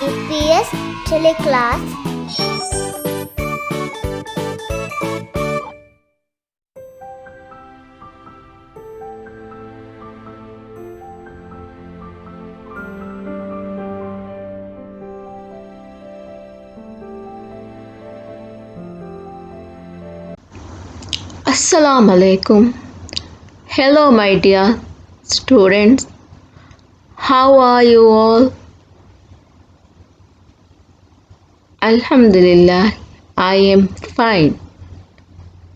DPS TeleClass. Assalamu alaikum. Hello my dear students. How are you all? Alhamdulillah, I am fine.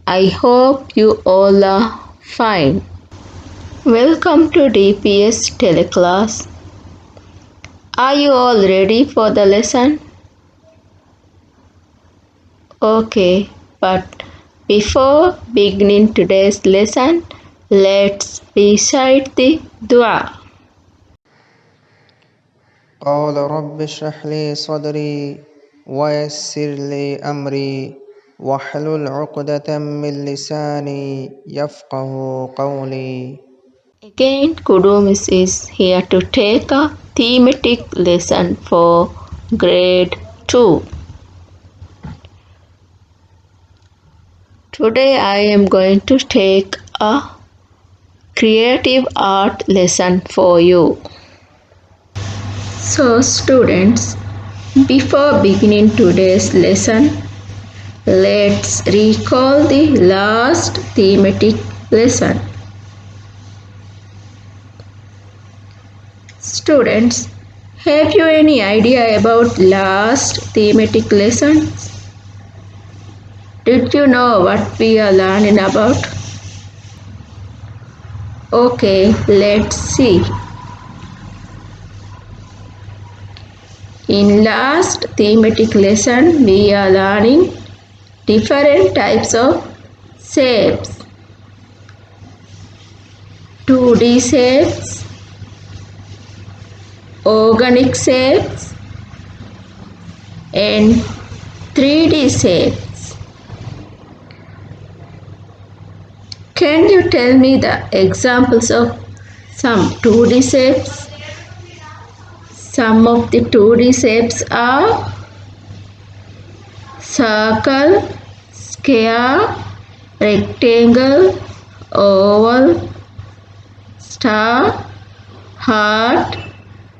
I hope you all are fine. Welcome to DPS TeleClass. Are you all ready for the lesson? Okay, but before beginning today's lesson, let's recite the dua. قال رب اشرح لي صدري ويسر لي أمري واحلل عقدة من لساني يفقه قولي. Again, Kudumis is here to take a thematic lesson for grade 2. Today I am going to take a creative art lesson for you. So students, before beginning today's lesson, let's recall the last thematic lesson. Students, have you any idea about last thematic lessons? Did you know what we are learning about? Okay, let's see. In last thematic lesson, we are learning different types of shapes. 2D shapes, organic shapes, and 3D shapes. Can you tell me the examples of some 2D shapes? Some of the 2D shapes are circle, square, rectangle, oval, star, heart,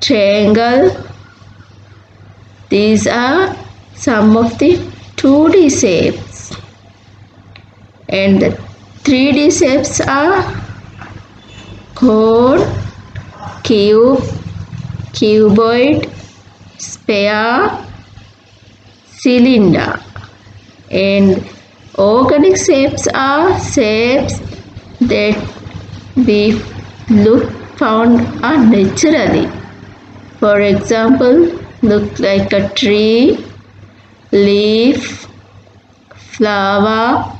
triangle. These are some of the 2D shapes. And the 3D shapes are cone, cube, cuboid, sphere, cylinder. And organic shapes are shapes that we found naturally. For example, look like a tree, leaf, flower,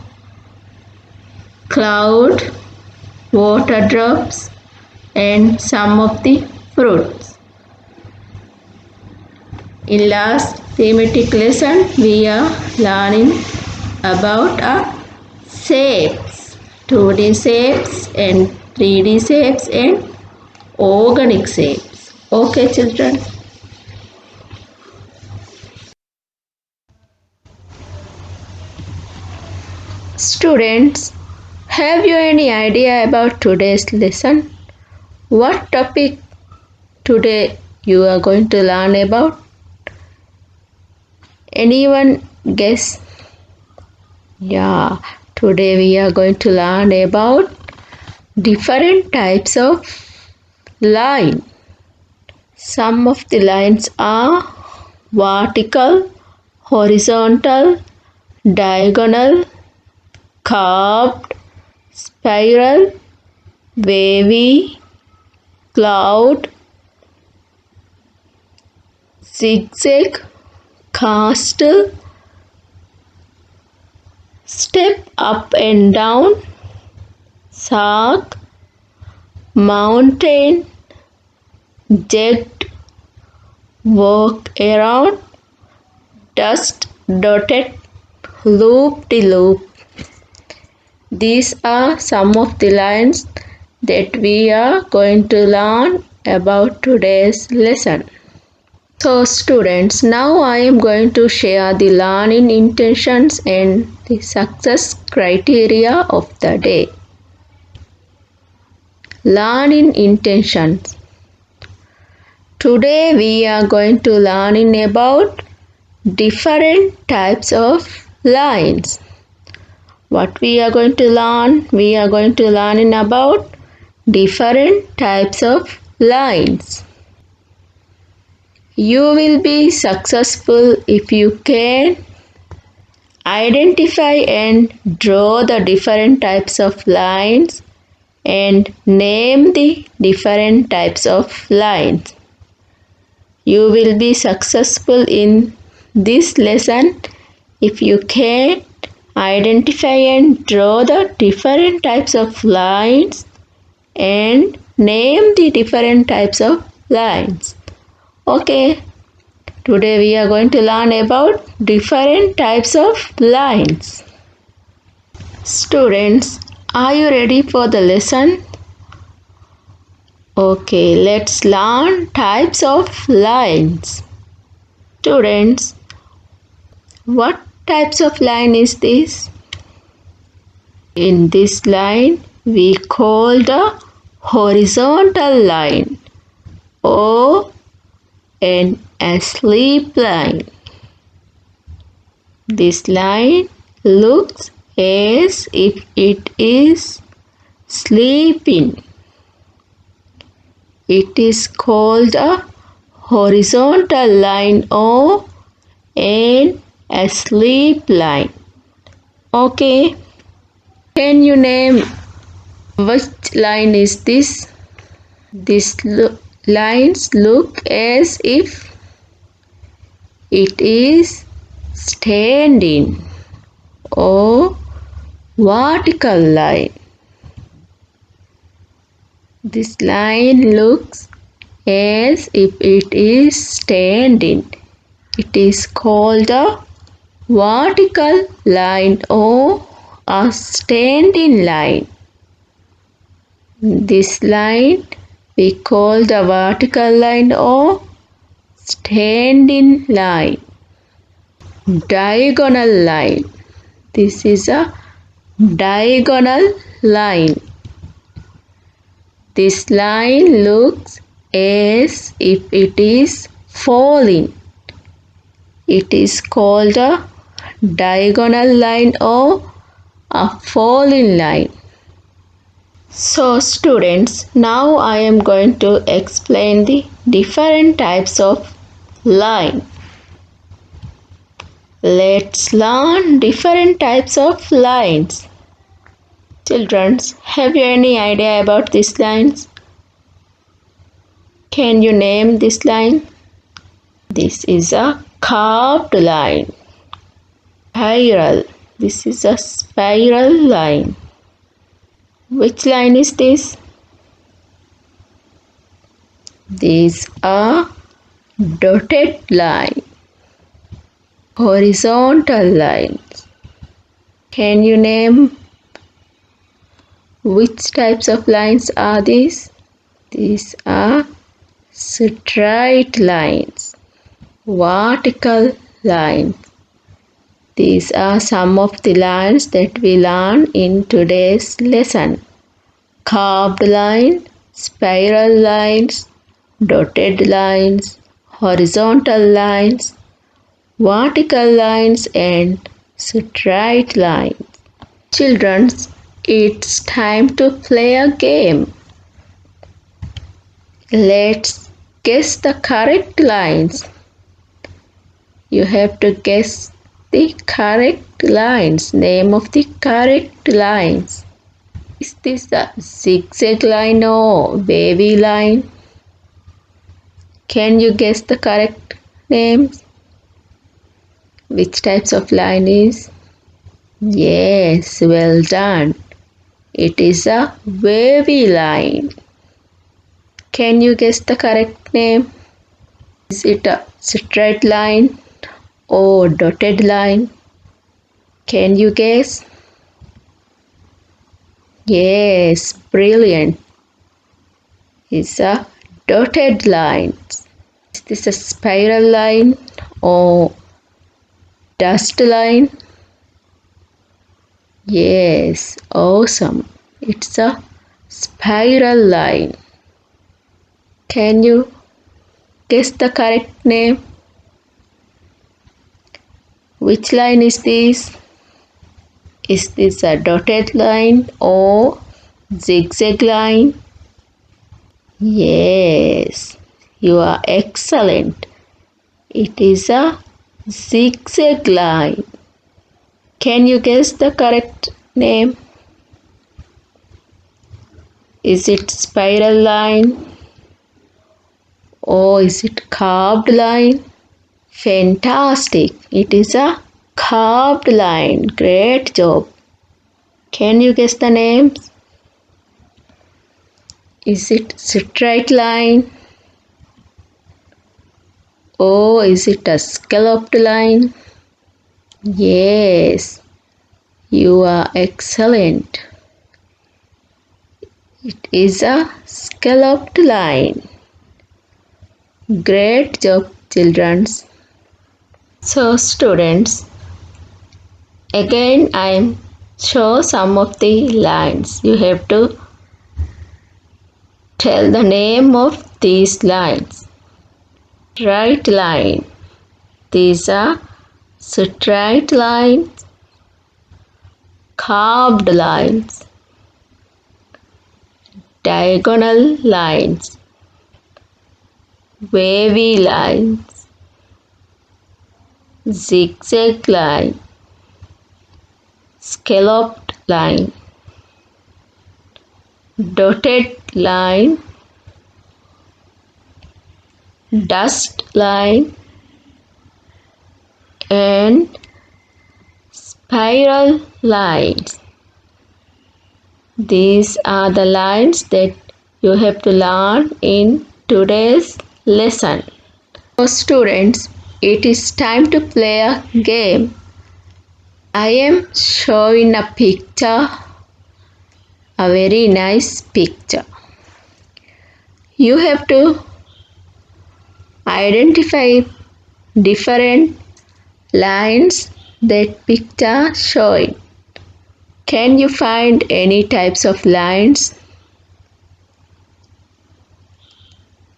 cloud, water drops, and some of the fruits. In last thematic lesson, we are learning about shapes, 2D shapes and 3D shapes and organic shapes. Okay, children? Students, have you any idea about today's lesson? What topic today you are going to learn about? Anyone guess? Yeah, today we are going to learn about different types of line. Some of the lines are vertical, horizontal, diagonal, curved, spiral, wavy, cloud, zigzag, castle, step up and down, shark, mountain, jet, walk around, dust dotted, loop-de-loop. These are some of the lines that we are going to learn about today's lesson. So students, now I am going to share the learning intentions and the success criteria of the day. Learning intentions. Today we are going to learn about different types of lines. What we are going to learn? We are going to learn about different types of lines. You will be successful if you can identify and draw the different types of lines and name the different types of lines. You will be successful in this lesson if you can identify and draw the different types of lines and name the different types of lines. Okay, today we are going to learn about different types of lines. Students, are you ready for the lesson? Okay, let's learn types of lines. Students, what types of line is this? In this line, we call the horizontal line or an asleep line. This line looks as if it is sleeping. It is called a horizontal line or an asleep line. Okay, can you name which line is this? These lines look as if it is standing or vertical line. This line looks as if it is standing. It is called a vertical line or a standing line. This line we call the vertical line or standing line. Diagonal line. This is a diagonal line. This line looks as if it is falling. It is called a diagonal line or a falling line. So students, now I am going to explain the different types of line. Let's learn different types of lines. Children, have you any idea about these lines? Can you name this line? This is a curved line. Spiral. This is a spiral line. Which line is this? These are dotted line. Horizontal lines. Can you name which types of lines are these? These are straight lines. Vertical lines. These are some of the lines that we learn in today's lesson. Curved line, spiral lines, dotted lines, horizontal lines, vertical lines and straight lines. Children, it's time to play a game. Let's guess the correct lines. You have to guess the correct lines, name of the correct lines. Is this a zigzag line or wavy line? Can you guess the correct names? Which types of line is? Yes, well done. It is a wavy line. Can you guess the correct name? Is it a straight line or dotted line? Can you guess? Yes, brilliant. It's a dotted line. this a spiral line or dust line? Yes, awesome. It's a spiral line. Can you guess the correct name? Which line is this? Is this a dotted line or zigzag line? Yes, you are excellent. It is a zigzag line. Can you guess the correct name? Is it spiral line or is it curved line? Fantastic! It is a curved line. Great job. Can you guess the names? Is it straight line or is it a scalloped line? Yes, you are excellent. It is a scalloped line. Great job, children. So, students, again I am show some of the lines. You have to tell the name of these lines. Straight line. These are straight lines, curved lines, diagonal lines, wavy lines, zigzag line, scalloped line, dotted line, dust line, and spiral lines. These are the lines that you have to learn in today's lesson. So students, it is time to play a game. I am showing a picture, a very nice picture. You have to identify different lines that picture showing. Can you find any types of lines?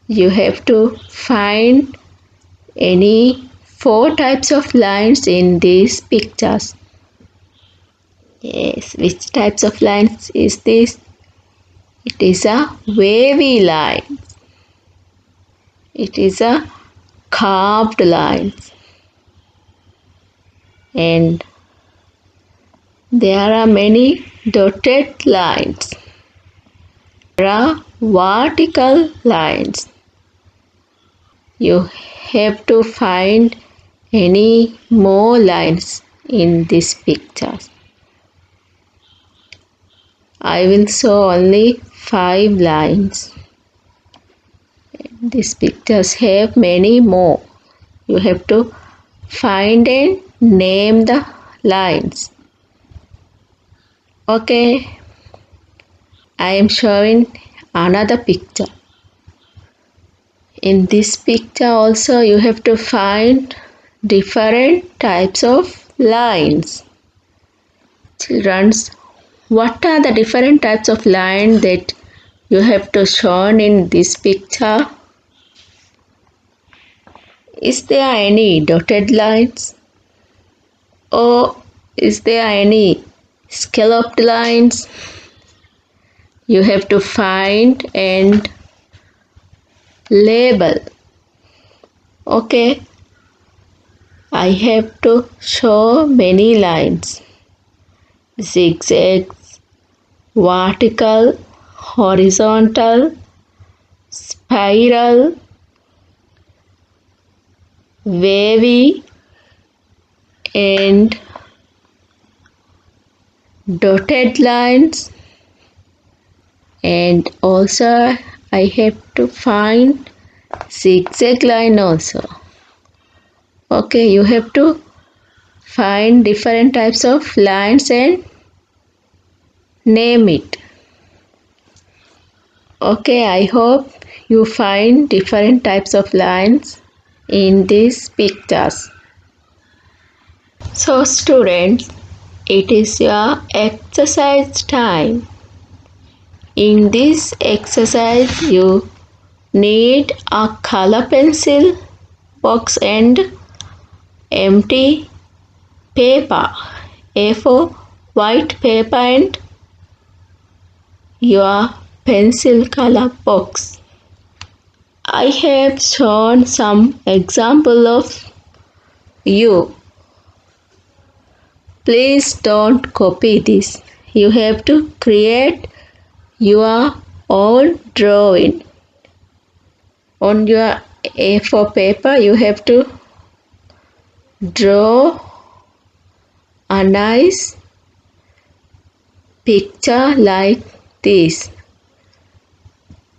You have to find any 4 types of lines in these pictures. Yes, which types of lines is this? It is a wavy line. It is a curved line. And there are many dotted lines. There are vertical lines. You have to find any more lines in this picture. I will show only 5 lines. These pictures have many more. You have to find and name the lines. Okay, I am showing another picture. In this picture also you have to find different types of lines. Children, what are the different types of lines that you have to show in this picture? Is there any dotted lines? Or is there any scalloped lines? You have to find and label. Okay, I have to show many lines. Zigzags, vertical, horizontal, spiral, wavy, and dotted lines. And also I have to find zigzag line also. Okay, you have to find different types of lines and name it. Okay, I hope you find different types of lines in these pictures. So students, it is your exercise time. In this exercise, you need a color pencil box and empty paper, A4 white paper and your pencil color box. I have shown some example of you. Please don't copy this. You have to create your own drawing. On your A4 paper, you have to draw a nice picture like this.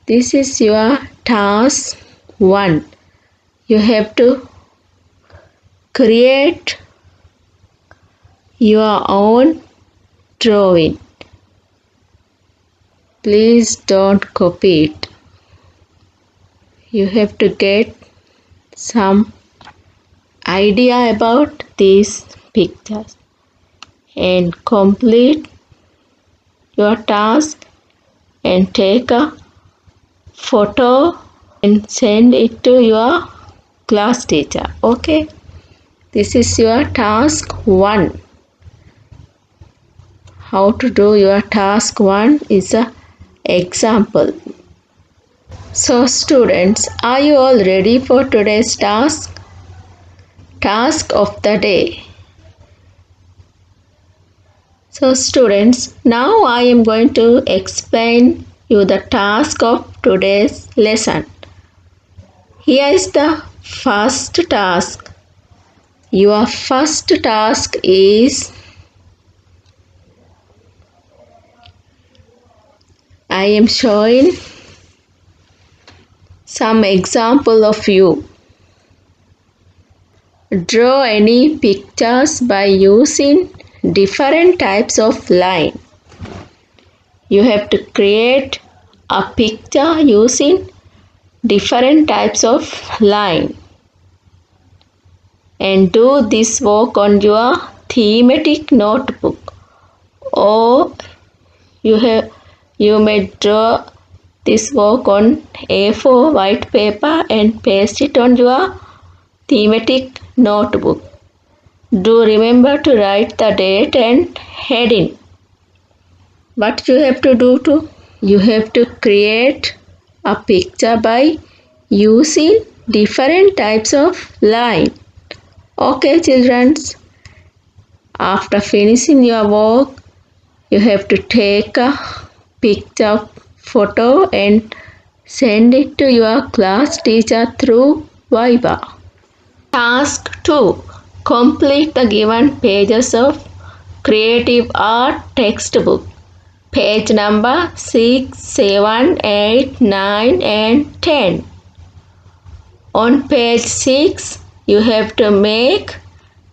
This is your task 1. You have to create your own drawing. Please don't copy it. You have to get some idea about these pictures and complete your task and take a photo and send it to your class teacher. Okay, this is your task 1. How to do your task 1 is a example. So students, are you all ready for today's task? Task of the day. So students, now I am going to explain you the task of today's lesson. Here is the first task. Your first task is I am showing some example of you. Draw any pictures by using different types of line. You have to create a picture using different types of line and do this work on your thematic notebook, or you may draw this work on A4 white paper and paste it on your thematic notebook. Do remember to write the date and heading. What you have to do you have to create a picture by using different types of line. Okay children, after finishing your work, you have to take a picture photo and send it to your class teacher through Viber. Task 2. Complete the given pages of Creative Art textbook. Page number 6, 7, 8, 9 and 10. On page 6, you have to make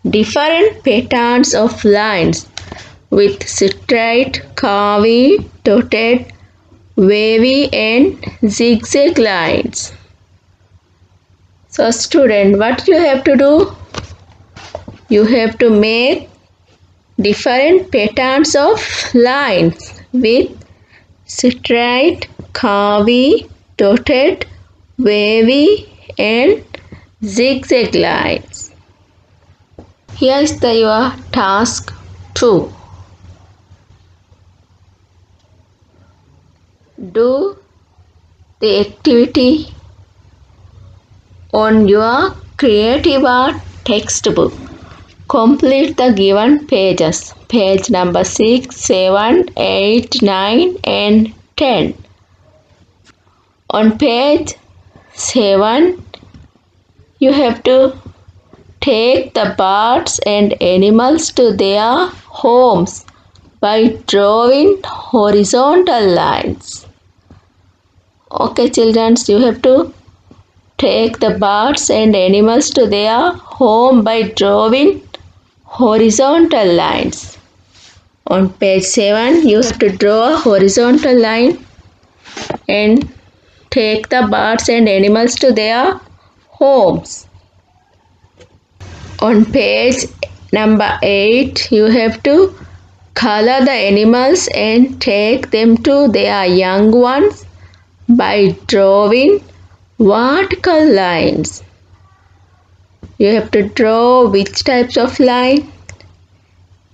different patterns of lines with straight, curvy, dotted, wavy and zigzag lines. So student, what you have to do? You have to make different patterns of lines with straight, curvy, dotted, wavy and zigzag lines. Here is your task 2. Do the activity on your Creative Art textbook. Complete the given pages. Page number 6, 7, 8, 9 and 10. On page 7, you have to take the birds and animals to their homes by drawing horizontal lines. Okay children, you have to take the birds and animals to their home by drawing horizontal lines. On page 7, you have to draw a horizontal line and take the birds and animals to their homes. On page number 8, you have to color the animals and take them to their young ones by drawing vertical lines. You have to draw which types of line?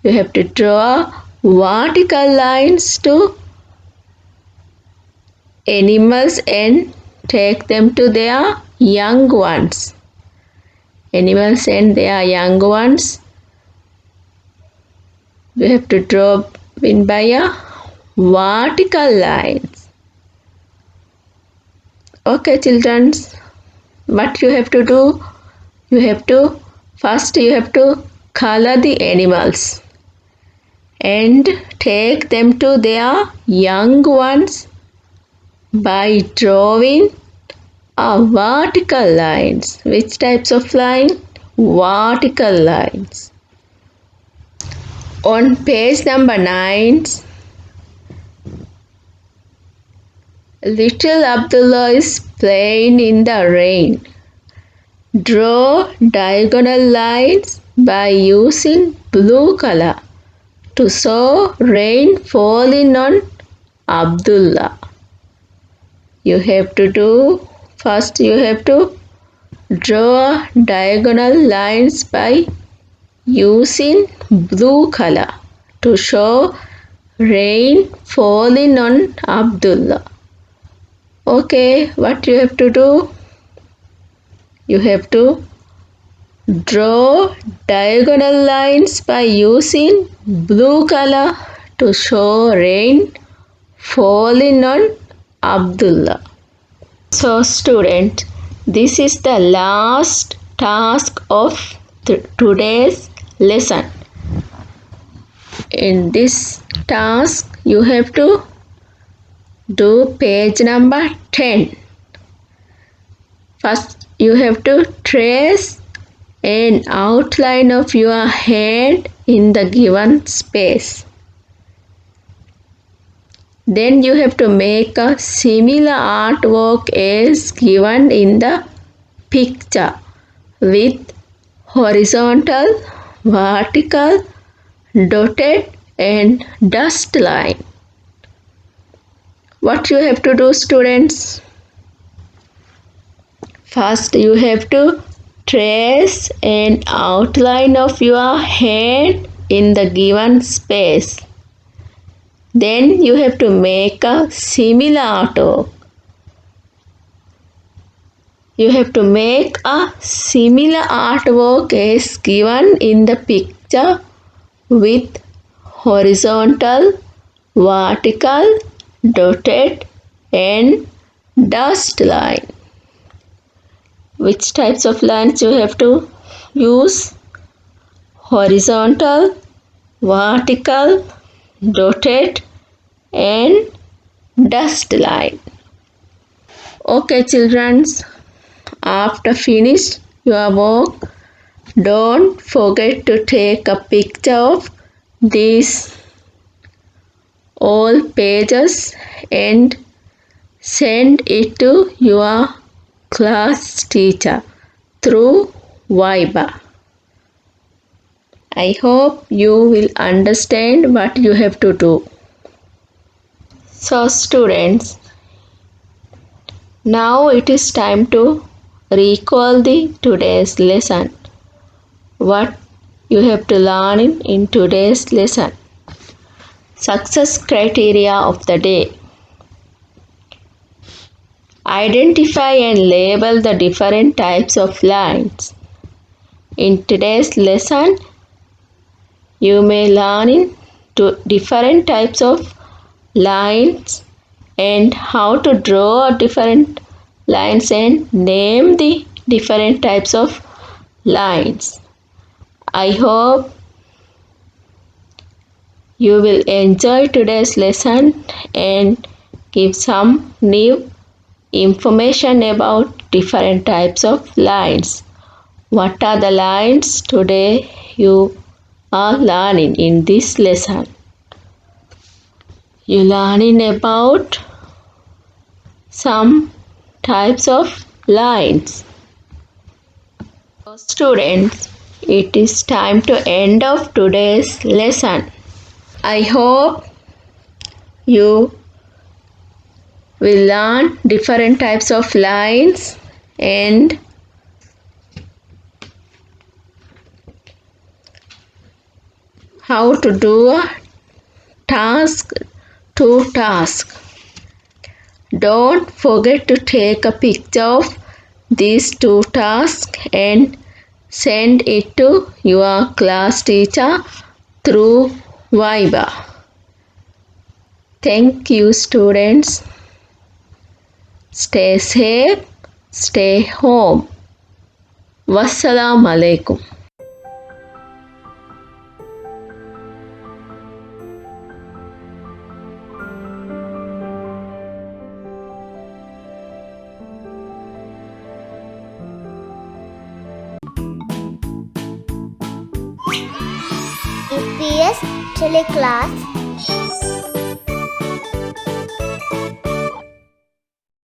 You have to draw vertical lines to animals and take them to their young ones. Animals and their young ones. You have to draw in by a vertical lines. Okay, children. What you have to do? First you have to color the animals and take them to their young ones by drawing a vertical lines. Which types of line? Vertical lines. On page number 9, little Abdullah is playing in the rain. Draw diagonal lines by using blue color to show rain falling on Abdullah. First you have to draw diagonal lines by using blue color to show rain falling on Abdullah. Okay, what you have to do? You have to draw diagonal lines by using blue color to show rain falling on Abdullah. So student, this is the last task of today's lesson. In this task, you have to do page number 10. First, you have to trace an outline of your hand in the given space. Then you have to make a similar artwork as given in the picture with horizontal, vertical, dotted and dashed line. What you have to do, students? First you have to trace an outline of your hand in the given space. Then you have to make a similar artwork. You have to make a similar artwork as given in the picture with horizontal, vertical, dotted and dashed line. Which types of lines you have to use? Horizontal, vertical, dotted and dashed line. Okay, children, after finish your work, don't forget to take a picture of these all pages and send it to your class teacher through Viber. I hope you will understand what you have to do. So students, now it is time to recall the today's lesson. What you have to learn in today's lesson. Success criteria of the day. Identify and label the different types of lines. In today's lesson, you may learn different types of lines and how to draw different lines and name the different types of lines. I hope you will enjoy today's lesson and give some new information about different types of lines. What are the lines today you are learning in this lesson? You learning about some types of lines. So students, it is time to end of today's lesson. I hope you will learn different types of lines and how to do a task to task. Don't forget to take a picture of these two tasks and send it to your class teacher through Viber. Thank you, students. Stay safe, stay home. Wassalamu alaikum. DPS TeleClass